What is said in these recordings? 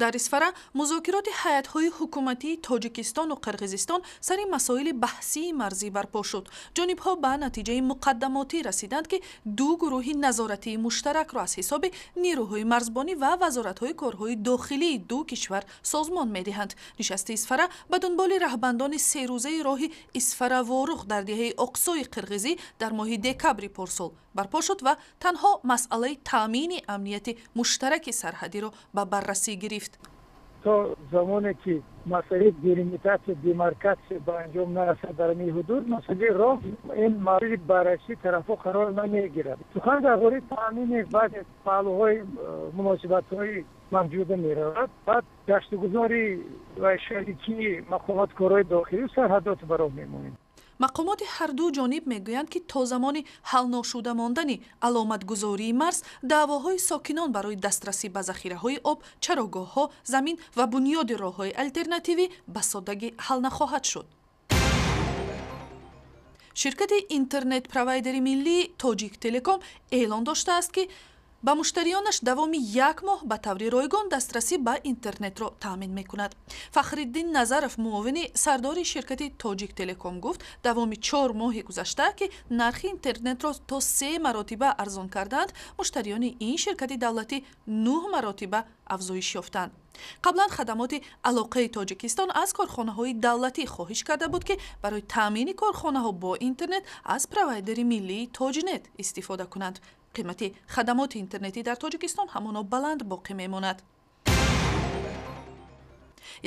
дар Исфара музокироти ҳайатҳои ҳукуматии Тоҷикистон ва Қирғизистон сари масоили баҳсии марзӣ барпо шуд. ҷонибҳо ба натиҷаи муқаддамотӣ расиданд, ки ду гурӯҳи назоратии муштаракро аз ҳисоби нирӯҳои марзбонӣ ва вазоратҳои корҳои дохилии ду кишвар созмон медиҳанд. Нишасти Исфара ба дунболи раҳбандони серӯзаи роҳи Исфара-Ворух дар диҳаи Оқсои Қирғизӣ дар моҳи декабри порсол барпо шуд ва танҳо масъалаи таъмини амнияти муштараки сарҳадиро ба баррасӣ гирифт. то замоне ки масъалаи делимитатсия демаркатсия ба анҷом нарасад дар ин ҳудуд, масъалаи роҳ ин мавриди баррасии тарафҳо қарор намегирад. сухан дар бораи таъмини баъзе паҳлӯҳои муносибатҳои мавҷуда меравад. баъд гаштугузори ва шарикии мақомоткорҳои дохилии сарҳадот ба роҳ мемонем. мақомоти ҳарду ҷониб мегӯянд, ки то замони ҳалношуда мондани аломатгузории марз, даъвоҳои сокинон барои дастрасӣ ба захираҳои об, чарогоҳҳо, замин ва бунёди роҳҳои алтернативӣ ба соддагӣ ҳал нахоҳад шуд. ширкати интернет-провайдери миллии Тоҷик Телеком эълон доштааст, ки ба муштарионаш давоми 1 моҳ ба таври ройгон дастрасӣ ба интернетро таъмин мекунад. Фахриддин Назаров, муовини сардори ширкати Тоҷик Телеком, гуфт давоми 4 моҳи гузашта, ки нархи интернетро то 3 маротиба арзон карданд, муштариони ин ширкати давлатӣ 9 маротиба афзоиш ёфтанд. қаблан хадамоти алоқаи Тоҷикистон аз корхонаҳои давлатӣ хоҳиш карда буд, ки барои таъмини корхонаҳо бо интернет аз провайдери миллии Тоҷнет истифода кунанд. қимати хадамоти интернетӣ дар Тоҷикистон ҳамоно баланд боқӣ мемонад.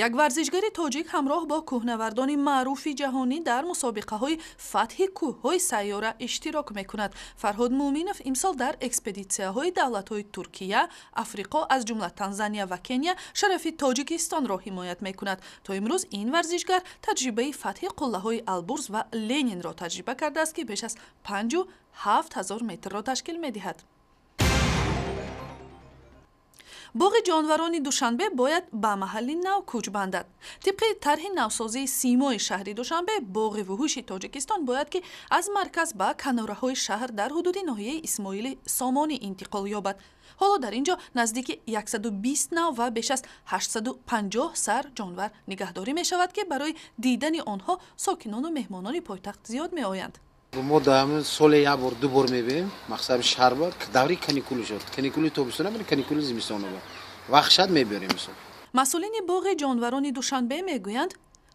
як варзишгари тоҷик ҳамроҳ бо кӯҳнавардони маъруфи ҷаҳонӣ дар мусобиқаҳои фатҳи кӯҳҳои сайёра иштирок мекунад. Фарҳод Муъминов имсол дар экспедитсияҳои давлатҳои Туркия, Африқо, аз ҷумла Танзания ва Кения шарафи Тоҷикистонро ҳимоят мекунад. То имрӯз ин варзишгар таҷрибаи фатҳи қуллаҳои Албурз ва Ленинро таҷриба кардааст, ки беш аз 57,000 метрро ташкил медиҳад. боғи ҷонварони Душанбе бояд ба маҳалли нав кӯч бандад. тибқи тарҳи навсозии симои шаҳри Душанбе, боғи вуҳуши Тоҷикистон бояд, ки аз марказ ба канораҳои шаҳр дар ҳудуди ноҳияи Исмоили Сомонӣ интиқол ёбад. ҳоло дар ин ҷо наздики 120 нав ва беш аз 850 сар ҷонвар нигаҳдорӣ мешавад, ки барои дидани онҳо сокинону меҳмонони пойтахт зиёд меоянд. мо даъман соли як бор ду бор мебинем. мақсади шаҳр бор даври каникули шуд. каникули тобистона бо каникули зимистона бор. вахшат мебарем мисол. масъулини боғи ҷонварони Душанбе мегӯянд,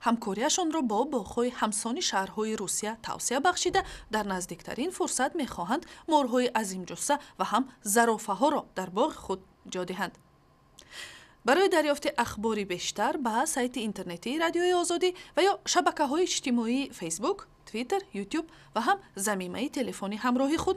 ҳамкориашонро бо боғҳои ҳамсони шаҳрҳои Русия тавсия бахшида, дар наздиктарин фурсат мехоҳанд морҳои азимҷусса ва ҳам зарофаҳоро дар боғи худ ҷо диҳанд. барои дарёфти ахбори бештар ба сайти интернетии Радиои Озодӣ ва ё шабакаҳои иҷтимоии Facebook, Twitter, YouTube ва ҳам замимаи телефони ҳамроҳи худ